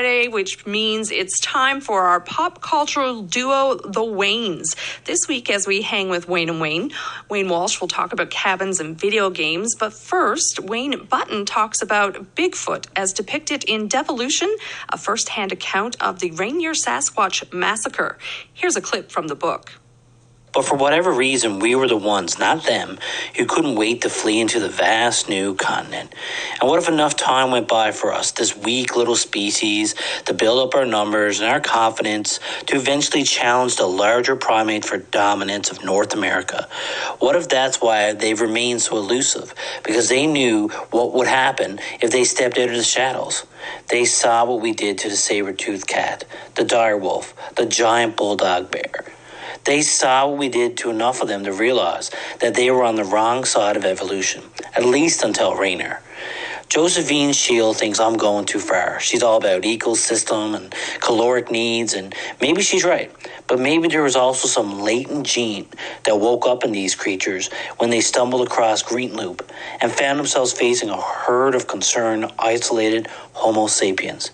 Friday, which means it's time for our pop cultural duo, The Waynes. This week, as we hang with Wayne and Wayne Walsh will talk about cabins and video games. But first, Wayne Button talks about Bigfoot as depicted in Devolution, a first-hand account of the Rainier Sasquatch massacre. Here's a clip from the book. But for whatever reason, we were the ones, not them, who couldn't wait to flee into the vast new continent. And what if enough time went by for us, this weak little species, to build up our numbers and our confidence to eventually challenge the larger primate for dominance of North America? What if that's why they've remained so elusive? Because they knew what would happen if they stepped out of the shadows. They saw what we did to the saber-toothed cat, the dire wolf, the giant bulldog bear. They saw what we did to enough of them to realize that they were on the wrong side of evolution, at least until Rainier. Josephine Shield thinks I'm going too far. She's all about ecosystem and caloric needs, and maybe she's right. But maybe there was also some latent gene that woke up in these creatures when they stumbled across Greenloop and found themselves facing a herd of concerned, isolated Homo sapiens.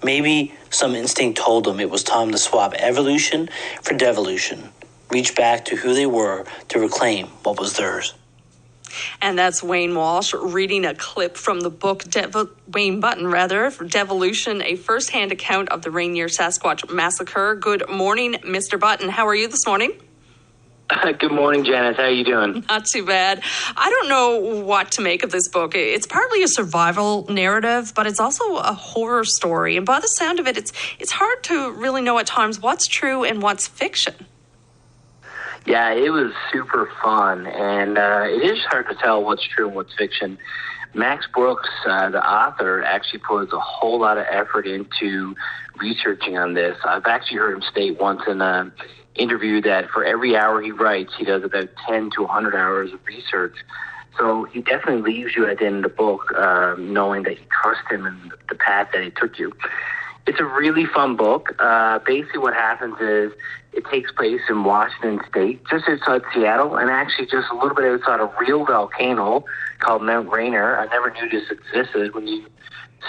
Maybe some instinct told them it was time to swap evolution for devolution, reach back to who they were to reclaim what was theirs. And that's Wayne Walsh reading a clip from the book, Wayne Button, Devolution, a first-hand account of the Rainier Sasquatch massacre. Good morning, Mr. Button. How are you this morning? Good morning, Janice. How are you doing? Not too bad. I don't know what to make of this book. It's partly a survival narrative, but it's also a horror story. And by the sound of it, it's hard to really know at times what's true and what's fiction. Yeah, it was super fun, and it is hard to tell what's true and what's fiction. Max Brooks, the author, actually puts a whole lot of effort into researching on this. I've actually heard him state once in an interview that for every hour he writes, he does about 10 to 100 hours of research. So he definitely leaves you at the end of the book knowing that you trust him and the path that he took you. It's a really fun book. Basically what happens is it takes place in Washington State, just outside Seattle, and actually just a little bit outside a real volcano called Mount Rainier. I never knew this existed. When you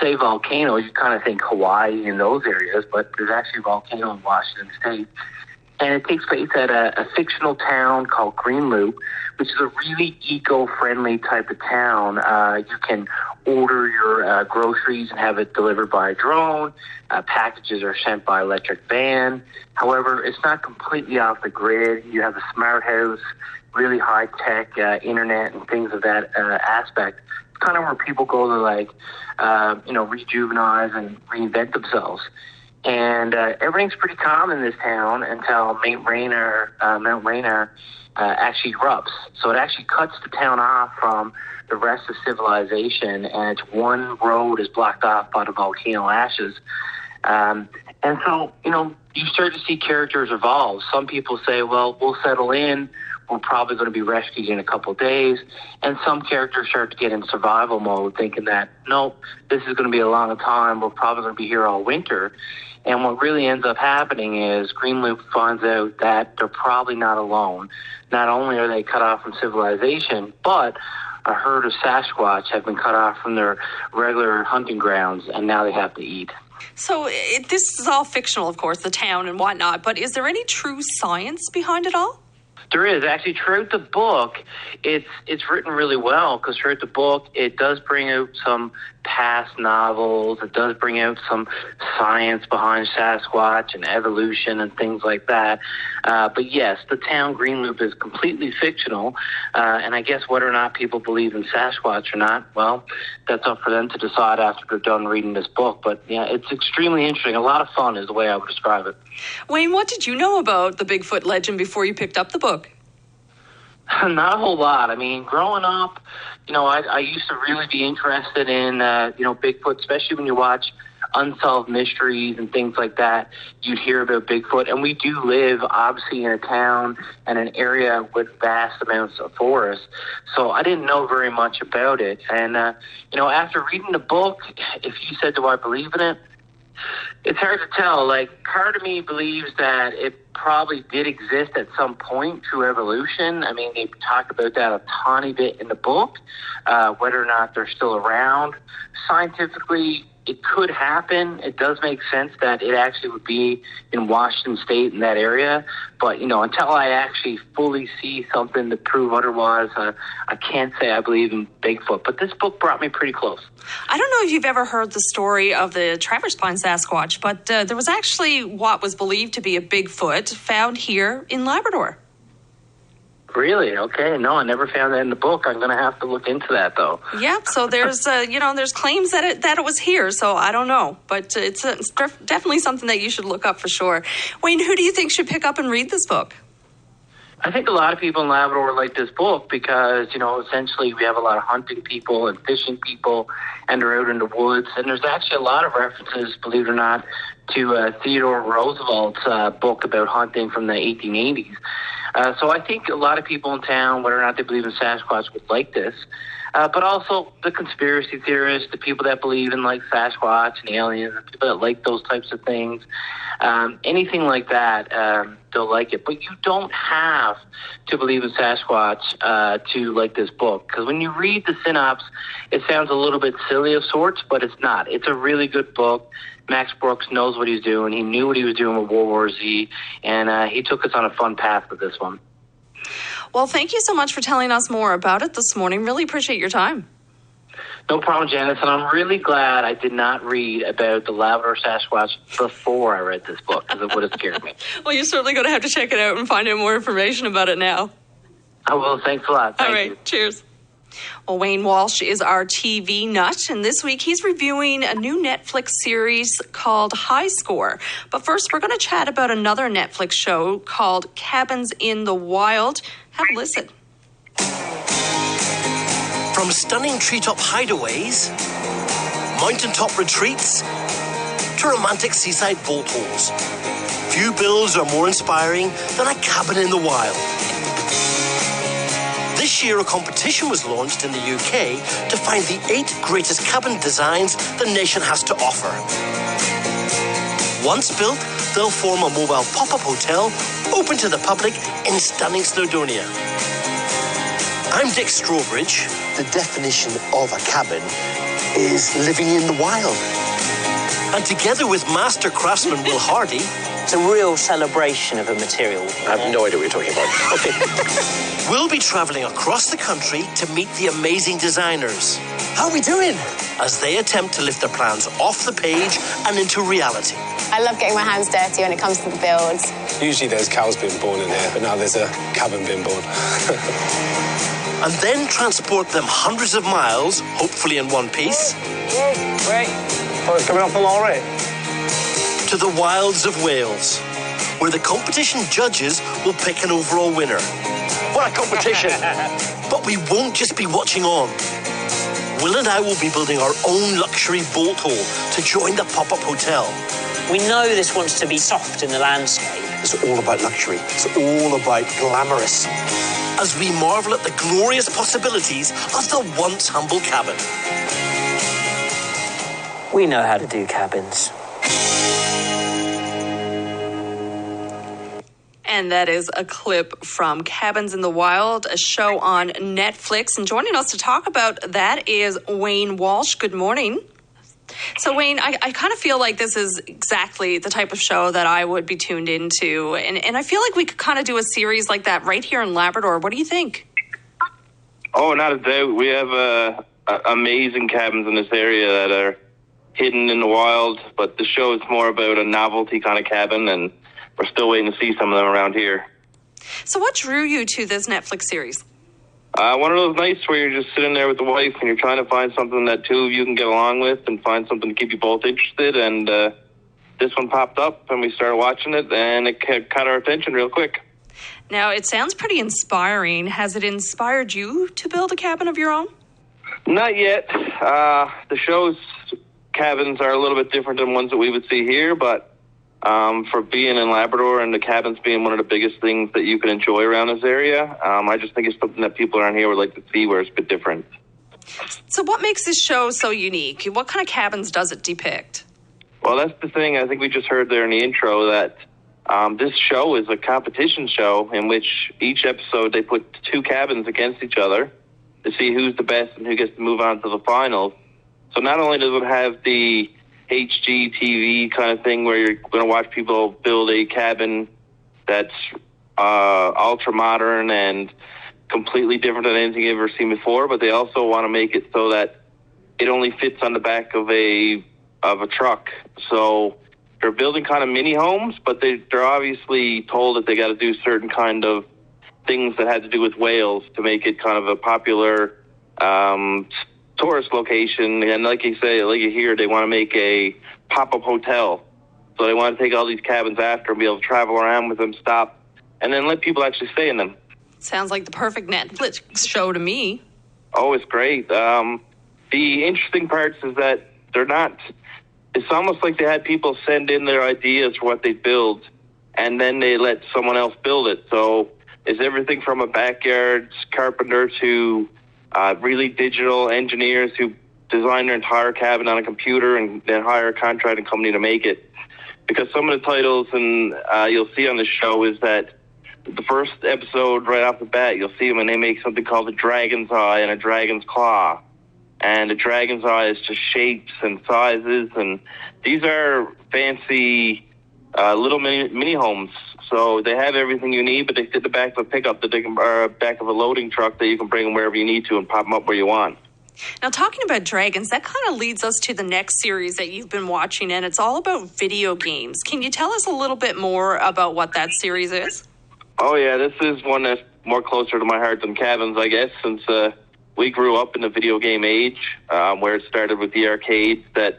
say volcano, you kind of think Hawaii and those areas, but there's actually a volcano in Washington State. And it takes place at a fictional town called Greenloop, which is a really eco-friendly type of town. You can order your groceries and have it delivered by a drone. Packages are sent by electric van. However, it's not completely off the grid. You have a smart house, really high-tech internet and things of that aspect. It's kind of where people go to, rejuvenize and reinvent themselves. And everything's pretty calm in this town until Mount Rainier actually erupts. So it actually cuts the town off from the rest of civilization, and it's one road is blocked off by the volcano ashes. And so, you start to see characters evolve. Some people say, well, we'll settle in. We're probably going to be rescued in a couple of days. And some characters start to get in survival mode, thinking that, nope, this is going to be a long time. We're probably going to be here all winter. And what really ends up happening is Greenloop finds out that they're probably not alone. Not only are they cut off from civilization, but a herd of Sasquatch have been cut off from their regular hunting grounds, and now they have to eat. So this is all fictional, of course, the town and whatnot, but is there any true science behind it all? There is. Actually, throughout the book, it's written really well, because throughout the book, it does bring out some past novels. It does bring out some science behind Sasquatch and evolution and things like that. But yes, the town Greenloop is completely fictional. And I guess whether or not people believe in Sasquatch or not, well, that's up for them to decide after they're done reading this book. But yeah, it's extremely interesting. A lot of fun is the way I would describe it. Wayne, what did you know about the Bigfoot legend before you picked up the book? Not a whole lot. I mean, growing up, I used to really be interested in, Bigfoot, especially when you watch unsolved mysteries and things like that. You'd hear about Bigfoot. And we do live, obviously, in a town and an area with vast amounts of forest. So I didn't know very much about it. And, after reading the book, if you said, do I believe in it? It's hard to tell. Part of me believes that it probably did exist at some point through evolution. I mean, they talk about that a tiny bit in the book, whether or not they're still around. Scientifically, it could happen. It does make sense that it actually would be in Washington State in that area. But, until I actually fully see something to prove otherwise, I can't say I believe in Bigfoot. But this book brought me pretty close. I don't know if you've ever heard the story of the Traverse Pine Sasquatch, but there was actually what was believed to be a Bigfoot found here in Labrador. Really? Okay. No, I never found that in the book. I'm going to have to look into that, though. Yeah. So there's, there's claims that it was here. So I don't know, but it's definitely something that you should look up for sure. Wayne, who do you think should pick up and read this book? I think a lot of people in Labrador like this book because, essentially we have a lot of hunting people and fishing people, and they're out in the woods. And there's actually a lot of references, believe it or not, to Theodore Roosevelt's book about hunting from the 1880s. So I think a lot of people in town, whether or not they believe in Sasquatch, would like this. But also the conspiracy theorists, the people that believe in like Sasquatch and aliens, the people that like those types of things, anything like that, they'll like it. But you don't have to believe in Sasquatch to like this book. Because when you read the synopsis, it sounds a little bit silly of sorts, but it's not. It's a really good book. Max Brooks knows what he's doing. He knew what he was doing with World War Z, and he took us on a fun path with this one. Well, thank you so much for telling us more about it this morning. Really appreciate your time. No problem, Janice, and I'm really glad I did not read about the Labrador Sasquatch before I read this book, because it would have scared me. Well, you're certainly going to have to check it out and find out more information about it now. I will. Thanks a lot. All right. Cheers. Well, Wayne Walsh is our TV nut, and this week he's reviewing a new Netflix series called High Score. But first, we're going to chat about another Netflix show called Cabins in the Wild. Have a listen. From stunning treetop hideaways, mountaintop retreats, to romantic seaside boat holes, few builds are more inspiring than a cabin in the wild. This year, a competition was launched in the UK to find the 8 greatest cabin designs the nation has to offer. Once built, they'll form a mobile pop-up hotel open to the public in stunning Snowdonia. I'm Dick Strawbridge. The definition of a cabin is living in the wild. And together with master craftsman Will Hardy, it's a real celebration of a material. I have no idea what you're talking about. Okay. we'll be travelling across the country to meet the amazing designers. How are we doing? As they attempt to lift their plans off the page and into reality. I love getting my hands dirty when it comes to the builds. Usually there's cows being born in here, but now there's a cabin being born. And then transport them hundreds of miles, hopefully in one piece. Wait. Oh, it's coming off the lorry. To the wilds of Wales, where the competition judges will pick an overall winner. What a competition! But we won't just be watching on. Will and I will be building our own luxury boat hole to join the pop-up hotel. We know this wants to be soft in the landscape. It's all about luxury. It's all about glamorous. As we marvel at the glorious possibilities of the once humble cabin. We know how to do cabins. And that is a clip from Cabins in the Wild, a show on Netflix. And joining us to talk about that is Wayne Walsh. Good morning. So, Wayne, I kind of feel like this is exactly the type of show that I would be tuned into. And I feel like we could kind of do a series like that right here in Labrador. What do you think? Oh, not a doubt. We have amazing cabins in this area that are hidden in the wild, but the show is more about a novelty kind of cabin, and we're still waiting to see some of them around here. So what drew you to this Netflix series? One of those nights where you're just sitting there with the wife and you're trying to find something that two of you can get along with and find something to keep you both interested, and this one popped up and we started watching it, and it caught our attention real quick. Now, it sounds pretty inspiring. Has it inspired you to build a cabin of your own? Not yet. The show's cabins are a little bit different than ones that we would see here, but for being in Labrador and the cabins being one of the biggest things that you can enjoy around this area, I just think it's something that people around here would like to see where it's a bit different. So what makes this show so unique? What kind of cabins does it depict? Well, that's the thing. I think we just heard there in the intro that this show is a competition show in which each episode they put 2 cabins against each other to see who's the best and who gets to move on to the finals. So not only does it have the HGTV kind of thing where you're going to watch people build a cabin that's ultra modern and completely different than anything you've ever seen before, but they also want to make it so that it only fits on the back of a truck. So they're building kind of mini homes, but they're obviously told that they got to do certain kind of things that had to do with whales to make it kind of a popular tourist location. And like you say, like you hear, they want to make a pop-up hotel. So they want to take all these cabins after and be able to travel around with them, stop, and then let people actually stay in them. Sounds like the perfect Netflix show to me. Oh, it's great. The interesting parts is that they're not... It's almost like they had people send in their ideas for what they build, and then they let someone else build it. So it's everything from a backyard carpenter to really digital engineers who design their entire cabin on a computer and then hire a contracting company to make it. Because some of the titles and you'll see on the show is that the first episode right off the bat, you'll see them and they make something called a dragon's eye and a dragon's claw. And the dragon's eye is just shapes and sizes, and these are fancy little mini homes. So they have everything you need, but they fit the back of a pickup, back of a loading truck that you can bring them wherever you need to and pop them up where you want. Now, talking about dragons, that kind of leads us to the next series that you've been watching, and it's all about video games. Can you tell us a little bit more about what that series is? Oh, yeah, this is one that's more closer to my heart than Kevin's, I guess, since we grew up in the video game age, where it started with the arcades that,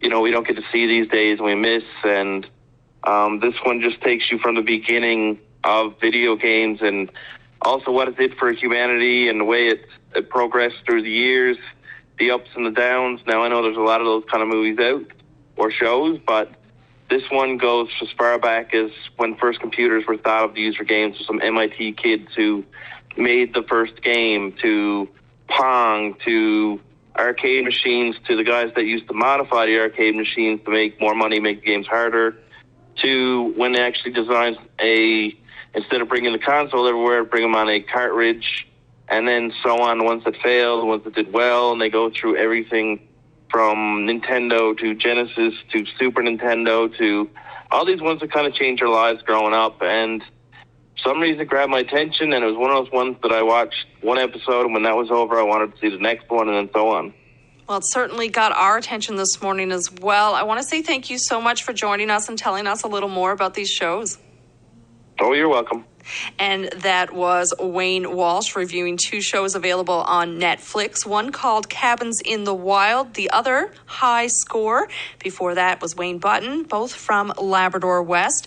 we don't get to see these days and we miss. And this one just takes you from the beginning of video games and also what it did for humanity and the way it progressed through the years, the ups and the downs. Now, I know there's a lot of those kind of movies out or shows, but this one goes as far back as when first computers were thought of to use for games. So some MIT kids who made the first game, to Pong, to arcade machines, to the guys that used to modify the arcade machines to make more money, make the games harder, to when they actually designed instead of bringing the console everywhere, bring them on a cartridge, and then so on, the ones that failed, the ones that did well, and they go through everything from Nintendo to Genesis to Super Nintendo to all these ones that kind of changed our lives growing up. And for some reason it grabbed my attention, and it was one of those ones that I watched one episode, and when that was over, I wanted to see the next one, and then so on. Well, it certainly got our attention this morning as well. I want to say thank you so much for joining us and telling us a little more about these shows. Oh, you're welcome. And that was Wayne Walsh reviewing two shows available on Netflix, one called Cabins in the Wild, the other High Score. Before that was Wayne Button, both from Labrador West.